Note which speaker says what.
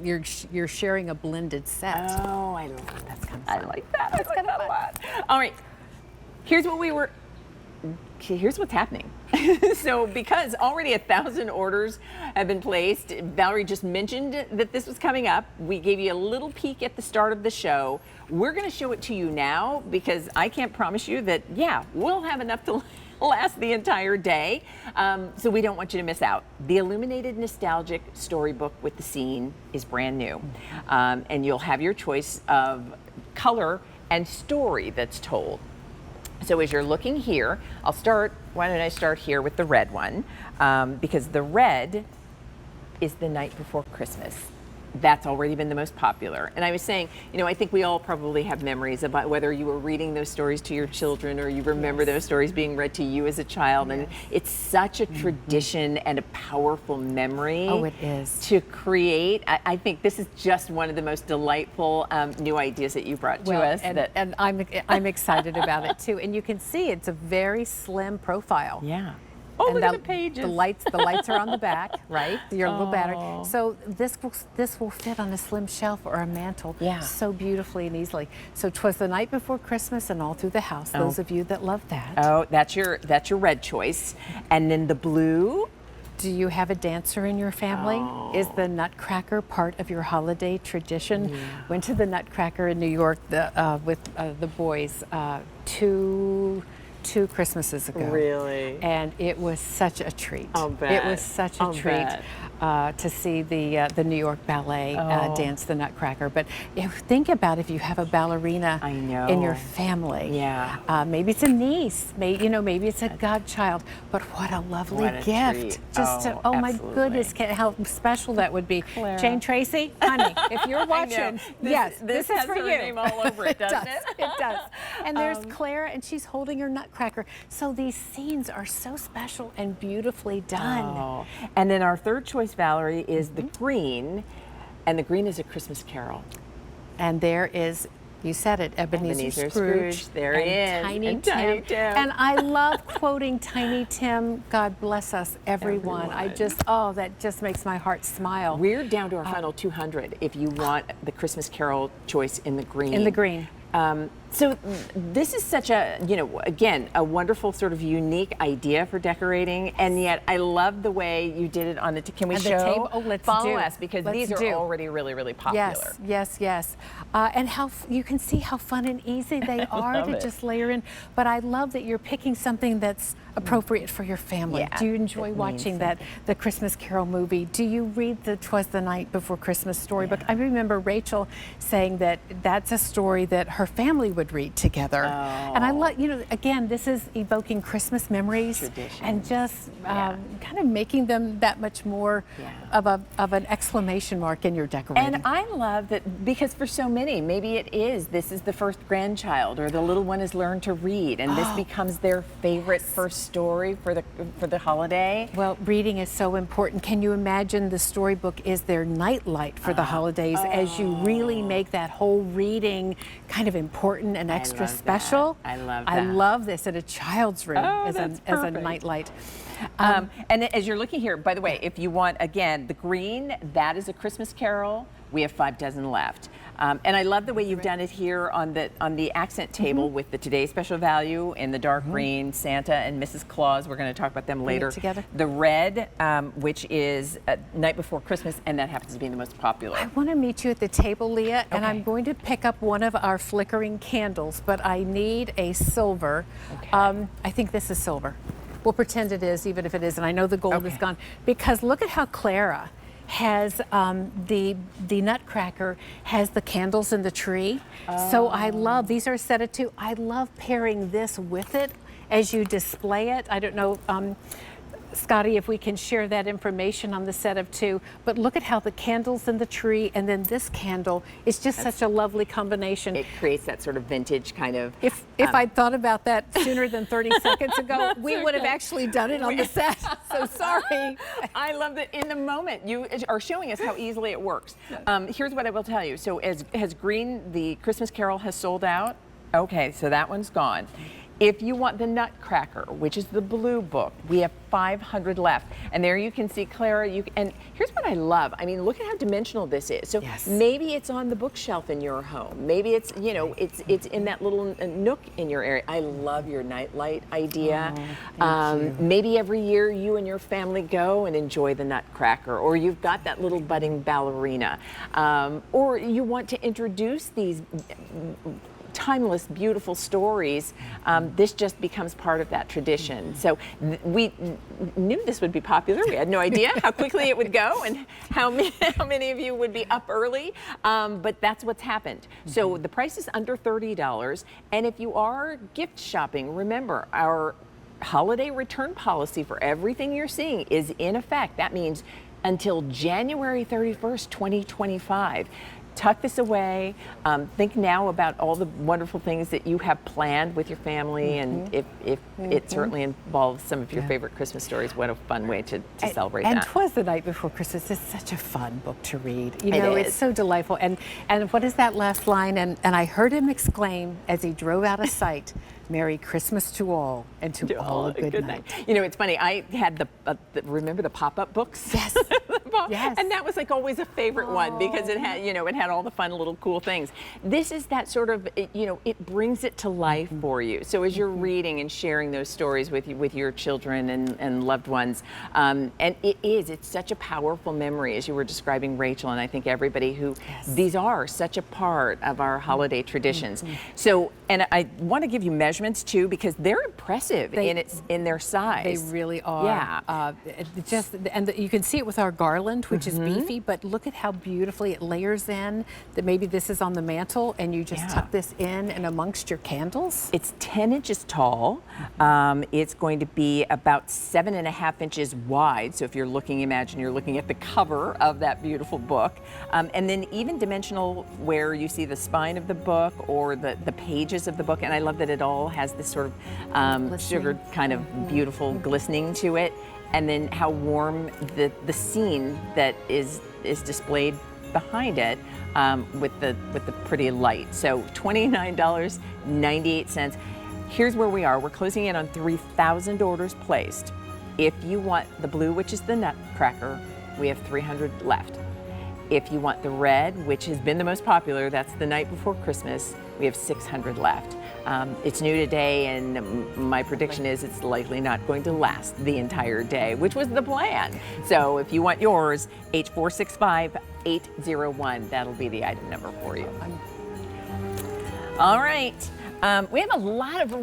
Speaker 1: you're sharing a blended set.
Speaker 2: Oh, I love that.
Speaker 1: That's kind of
Speaker 2: I
Speaker 1: fun.
Speaker 2: like that.
Speaker 1: That's
Speaker 2: I like
Speaker 1: kind of
Speaker 2: that a
Speaker 1: fun.
Speaker 2: lot. All right. Here's what's happening. So because already 1,000 orders have been placed, Valerie just mentioned that this was coming up. We gave you a little peek at the start of the show. We're going to show it to you now because I can't promise you that, yeah, we'll have enough to last the entire day. So we don't want you to miss out. The Illuminated Nostalgic Storybook with the Scene is brand new. And you'll have your choice of color and story that's told. So as you're looking here, why don't I start here with the red one? Because the red is The Night Before Christmas. That's already been the most popular. And I was saying, I think we all probably have memories about whether you were reading those stories to your children or you remember those stories being read to you as a child. And it's such a tradition and a powerful memory.
Speaker 1: Oh, it is.
Speaker 2: To create. I think this is just one of the most delightful new ideas that you brought to us.
Speaker 1: And I'm excited about it too. And you can see it's a very slim profile.
Speaker 2: Yeah. Oh,
Speaker 1: and
Speaker 2: look at the pages.
Speaker 1: The lights are on the back, right? Your little battery. So this will fit on a slim shelf or a mantle so beautifully and easily. So 'Twas the Night Before Christmas and all through the house. Those of you that love that.
Speaker 2: Oh, that's your red choice. And then the blue.
Speaker 1: Do you have a dancer in your family? Is the Nutcracker part of your holiday tradition?
Speaker 2: Yeah.
Speaker 1: Went to the Nutcracker in New York with the boys two Christmases ago.
Speaker 2: Really?
Speaker 1: And it was such a treat.
Speaker 2: I'll bet.
Speaker 1: It was such a treat to see the New York Ballet dance the Nutcracker. But think about if you have a ballerina in your family.
Speaker 2: Yeah.
Speaker 1: Maybe it's a niece. Maybe it's a godchild. But what a lovely gift!
Speaker 2: Treat.
Speaker 1: Just oh my goodness, how special that would be.
Speaker 2: Clara.
Speaker 1: Jane Tracy, honey, if you're watching, this is
Speaker 2: has
Speaker 1: for
Speaker 2: her
Speaker 1: you.
Speaker 2: name all over it, doesn't it?
Speaker 1: It does. And there's Clara, and she's holding her Nutcracker. So these scenes are so special and beautifully done.
Speaker 2: Oh. And then our third choice, Valerie, is the green, and the green is A Christmas Carol.
Speaker 1: And there is, you said it, Ebenezer Scrooge.
Speaker 2: There he is.
Speaker 1: Tiny
Speaker 2: Tim.
Speaker 1: And I love quoting Tiny Tim. God bless us, everyone. That just makes my heart smile.
Speaker 2: We're down to our final 200 if you want the Christmas Carol choice in the green.
Speaker 1: In the green.
Speaker 2: So this is such a, again, a wonderful sort of unique idea for decorating, and yet I love the way you did it on the, can we show?
Speaker 1: Table? Oh, let's
Speaker 2: Follow us, because these are already really, really popular.
Speaker 1: Yes. And how you can see how fun and easy they are to just layer in. But I love that you're picking something that's appropriate for your family.
Speaker 2: Yeah,
Speaker 1: do you enjoy watching the Christmas Carol movie? Do you read the 'Twas the Night Before Christmas storybook? I remember Rachel saying that that's a story that her family would read together. And I love, again, this is evoking Christmas memories.
Speaker 2: Tradition.
Speaker 1: And just kind of making them that much more of an exclamation mark in your decorating.
Speaker 2: And I love that, because for so many, maybe this is the first grandchild, or the little one has learned to read, and this becomes their favorite first story for the holiday.
Speaker 1: Well, reading is so important. Can you imagine the storybook is their nightlight for the holidays, as you really make that whole reading kind of important and extra special?
Speaker 2: I love that.
Speaker 1: I love this in a child's room as a nightlight.
Speaker 2: And as you're looking here, by the way, if you want, again, the green, that is A Christmas Carol. We have 5 dozen left. And I love the way you've done it here on the accent table with the Today's Special Value in the dark green, Santa and Mrs. Claus. We're going to talk about them later.
Speaker 1: Together.
Speaker 2: The red, which is Night Before Christmas, and that happens to be the most popular.
Speaker 1: I want to meet you at the table, Leah, and I'm going to pick up one of our flickering candles, but I need a silver. I think this is silver. We'll pretend it is, even if it isn't. I know the gold is gone, because look at how Clara has the Nutcracker has the candles in the tree. So I love, these are a set of 2. I love pairing this with it as you display it. I don't know, Scotty, if we can share that information on the set of 2, but look at how the candles in the tree and then this candle is just such a lovely combination.
Speaker 2: It creates that sort of vintage kind of...
Speaker 1: If I'd thought about that sooner than 30 seconds ago, we would have actually done it on the set. So sorry.
Speaker 2: I love that in the moment you are showing us how easily it works. Here's what I will tell you. So has green, the Christmas Carol, has sold out? Okay, so that one's gone. If you want the Nutcracker, which is the blue book, we have 500 left. And there you can see, Clara, and here's what I love. I mean, look at how dimensional this is. So maybe it's on the bookshelf in your home. Maybe it's, you know, it's in that little nook in your area. I love your nightlight idea. Maybe every year you and your family go and enjoy the Nutcracker, or you've got that little budding ballerina, or you want to introduce these timeless, beautiful stories. This just becomes part of that tradition. So we knew this would be popular. We had no idea how quickly it would go and how many of you would be up early, but that's what's happened. So the price is under $30, and if you are gift shopping, remember our holiday return policy for everything you're seeing is in effect. That means until January 31st, 2025. Tuck this away. Think now about all the wonderful things that you have planned with your family, and if it certainly involves some of your favorite Christmas stories, what a fun way to celebrate that.
Speaker 1: And 'Twas the Night Before Christmas is such a fun book to read. You know, it's so delightful. And what is that last line? And I heard him exclaim as he drove out of sight, "Merry Christmas to all, and to all a good night."
Speaker 2: You know, it's funny. I had remember the pop-up books?
Speaker 1: Yes. Yes.
Speaker 2: And that was like always a favorite one because it had, you know, it had all the fun little cool things. This is that sort of, you know, it brings it to life for you. So as you're reading and sharing those stories with your children and loved ones, and it's such a powerful memory, as you were describing, Rachel, and I think everybody who, these are such a part of our holiday traditions. So, and I want to give you measurements too, because they're impressive in their size.
Speaker 1: They really are.
Speaker 2: Yeah.
Speaker 1: You can see it with our garland, which is beefy, but look at how beautifully it layers in, that maybe this is on the mantle and you just tuck this in and amongst your candles.
Speaker 2: It's 10 inches tall. It's going to be about 7.5 inches wide. So if you're looking, imagine you're looking at the cover of that beautiful book. And then even dimensional, where you see the spine of the book or the pages of the book. And I love that it all has this sort of sugared kind of beautiful glistening to it. And then how warm the scene that is displayed behind it with the pretty light. So $29.98. Here's where we are. We're closing in on 3,000 orders placed. If you want the blue, which is the Nutcracker, we have 300 left. If you want the red, which has been the most popular, that's the Night Before Christmas, we have 600 left. It's new today, and my prediction is it's likely not going to last the entire day, which was the plan. So if you want yours, H465801, that'll be the item number for you. All right. We have a lot of